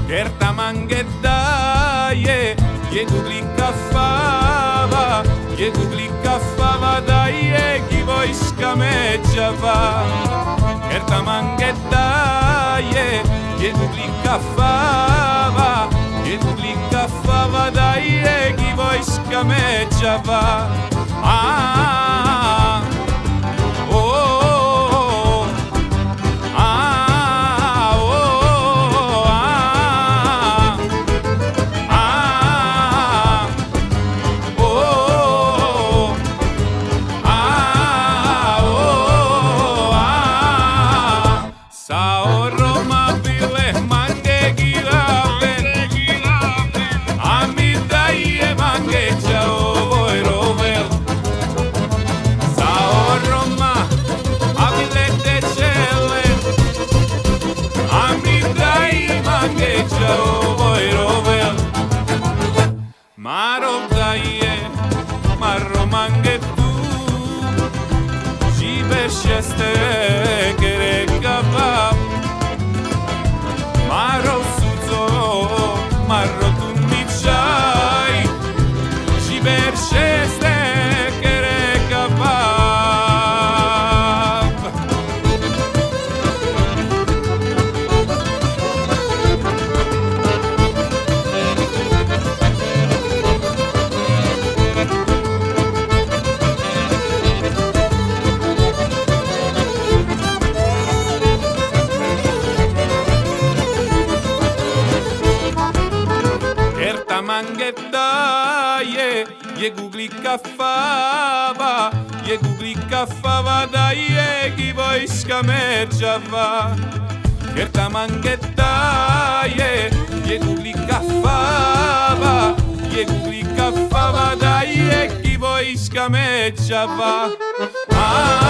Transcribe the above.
Kerta manghetta, ye guglica fava, dai, chi voi scameggiava. Kerta manghetta, ye guglica fava, dai, chi voi scameggiava. Ah, oh, oh, ah, oh, ah, ah, oh, ah, oh, ah. Sao Roma bile mange gilaven, ami dai e mange ciao voi rovel. Sao Roma abile te cele, ami dai e mange ciao voi rovel. Maro dai e marro mange tu, ci pesceste che recapap. Maro suzo, marro tu mi c'hai, ci pesceste che recapap. Kerta manghetta, ye guglica fava, dai, chi voi scameggiava. Kerta manghetta, ye guglica fava, dai, chi voi scameggiava. Ah,